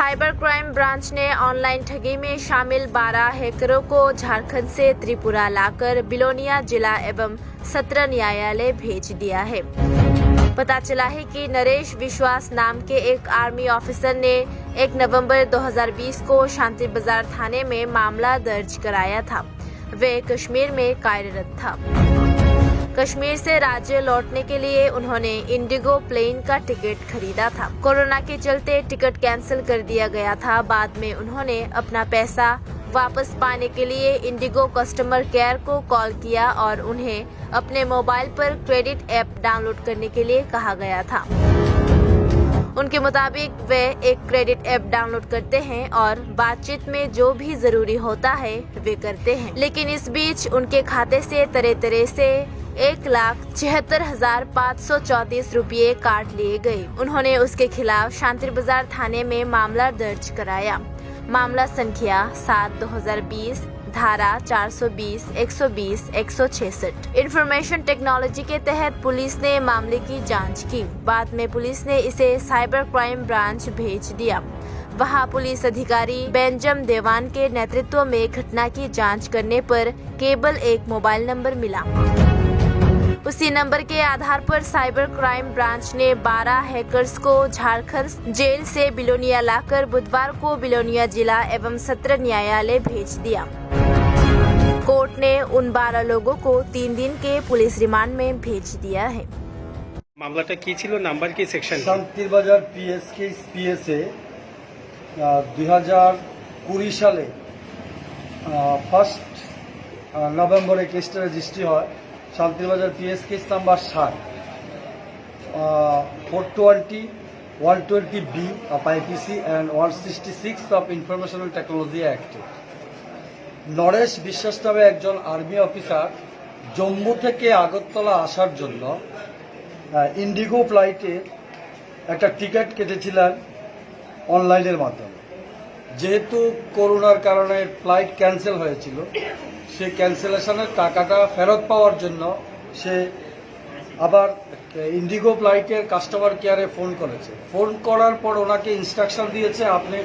Cyber crime branch ने online ठगी में शामिल 12 हैकरों को झारखंड से त्रिपुरा लाकर बिलोनिया जिला एवं सत्र न्यायालय भेज दिया है। पता चला है कि नरेश विश्वास नाम के एक आर्मी ऑफिसर ने 1 नवंबर 2020 को शांति बाजार थाने में मामला दर्ज कराया था। वे कश्मीर में कार्यरत था। कश्मीर से राज्य लौटने के लिए उन्होंने इंडिगो प्लेन का टिकट खरीदा था। कोरोना के चलते टिकट कैंसिल कर दिया गया था। बाद में उन्होंने अपना पैसा वापस पाने के लिए इंडिगो कस्टमर केयर को कॉल किया और उन्हें अपने मोबाइल पर क्रेडिट ऐप डाउनलोड करने के लिए कहा गया था। उनके मुताबिक वे एक क्रेडिट ऐप डाउनलोड करते हैं और बातचीत में जो भी जरूरी होता है वे करते हैं। लेकिन इस बीच उनके खाते से तरह से 1,76,534 रुपये काट लिए गए। उन्होंने उसके खिलाफ शांति बाजार थाने में मामला दर्ज कराया। मामला संख्या 7/2020, धारा 420, 120, 166। इंफॉर्मेशन टेक्नोलॉजी के तहत पुलिस ने मामले की जांच की। बाद में पुलिस ने इसे साइबर क्राइम ब्रांच भेज दिया। वहां पुलिस अधिकारी बेंजम देवान के नेतृत्व में घटना की जांच करने पर केवल एक मोबाइल नंबर मिला। उसी नंबर के आधार पर साइबर क्राइम ब्रांच ने 12 हैकर्स को झारखंड जेल से बिलोनिया लाकर बुधवार को बिलोनिया जिला एवं सत्र न्यायालय भेज दिया। कोर्ट ने उन 12 लोगों को 3 दिन के पुलिस रिमांड में भेज दिया है। মামলাটা কি ছিল, নাম্বার কি, সেকশন? শান্তির বাজার পিএসএ 2020 সালে 1 নভেম্বরে কেসটা রেজিস্ট্রি হয়। শান্তির বাজার PS case number 7 420 120B of IPC and 166 of Information and Technology Act। Naresh বিশ্বাস নামে একজন আর্মি অফিসার জম্মু থেকে আগরতলা আসার জন্য ইন্ডিগো ফ্লাইটের একটা টিকিট কেটেছিলেন অনলাইনের মাধ্যমে। যেহেতু করোনার কারণে ফ্লাইট ক্যান্সেল হয়েছিল, সে ক্যান্সেলেশনের টাকাটা ফেরত পাওয়ার জন্য সে আবার ইন্ডিগো ফ্লাইটের কাস্টমার কেয়ারে ফোন করেছে। ফোন করার পর ওনাকে ইনস্ট্রাকশন দিয়েছে আপনি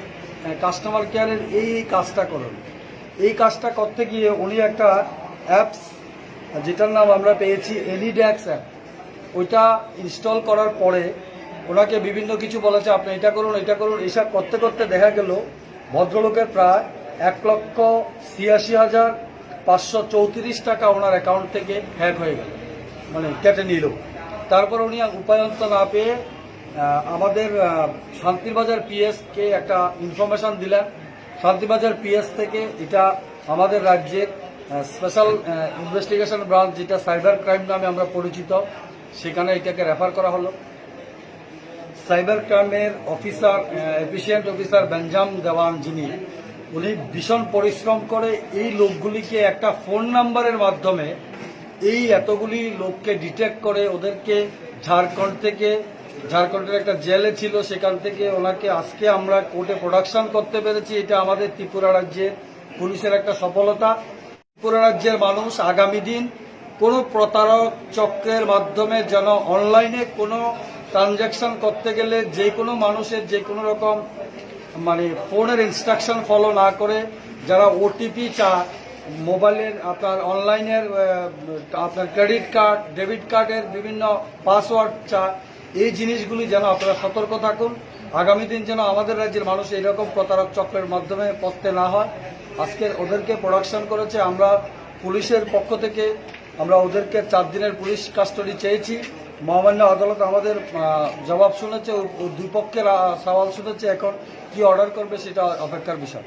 কাস্টমার কেয়ারের এই কাজটা করুন। এই কাজটা করতে গিয়ে উনি একটা অ্যাপস যেটার নাম আমরা পেয়েছি এলিড্যাক্স অ্যাপ, ওইটা ইনস্টল করার পরে ওনাকে বিভিন্ন কিছু বলেছে আপনি এটা করুন এটা করুন। এইসব করতে করতে দেখা গেল ভদ্রলোকের প্রায় 1,86,534 টাকা ওনার অ্যাকাউন্ট থেকে হ্যাক হয়ে গেল, মানে কেটে নিল। তারপর উনি উপায়ন্ত না পেয়ে আমাদের শান্তিবাজার পিএসকে একটা ইনফরমেশন দিলেন। শান্তিবাজার পিএস থেকে এটা আমাদের রাজ্যের স্পেশাল ইনভেস্টিগেশন ব্রাঞ্চ, যেটা সাইবার ক্রাইম নামে আমরা পরিচিত, সেখানে এটাকে রেফার করা হলো। সাইবার ক্রাইমের অফিসার এফিসিয়েন্ট অফিসার বেঞ্জাম দেওয়ান যিনি, উনি ভীষণ পরিশ্রম করে এই লোকগুলিকে একটা ফোন নাম্বারের মাধ্যমে এই এতগুলি লোককে ডিটেক্ট করে ওদেরকে ঝাড়খণ্ডের একটা জেলে ছিল সেখান থেকে ওনাকে আজকে আমরা কোর্টে প্রোডাকশন করতে পেরেছি। এটা আমাদের ত্রিপুরা রাজ্যের পুলিশের একটা সফলতা। ত্রিপুরা রাজ্যের মানুষ আগামী দিন কোনো প্রতারক চক্রের মাধ্যমে যেন অনলাইনে কোনো ট্রানজ্যাকশন করতে গেলে যে কোনো মানুষের যে কোনো রকম মানে ফোনের ইনস্ট্রাকশন ফলো না করে, যারা ওটিপি চায় মোবাইলের, আপনার অনলাইনের আপনার ক্রেডিট কার্ড ডেবিট কার্ডের বিভিন্ন পাসওয়ার্ড চায়, এই জিনিসগুলি যেন আপনারা সতর্ক থাকুন। আগামী দিন যেন আমাদের রাজ্যের মানুষ এইরকম প্রতারক চক্রের মাধ্যমে পড়তে না হয়। আজকে ওদেরকে প্রোডাকশন করেছে, আমরা পুলিশের পক্ষ থেকে আমরা ওদেরকে 4 দিনের পুলিশ কাস্টডি চেয়েছি। মহামান্য আদালত আমাদের জবাব শুনেছে, দুই পক্ষের সওয়াল শুনেছে। এখন কি অর্ডার করবে সেটা অপেক্ষার বিষয়।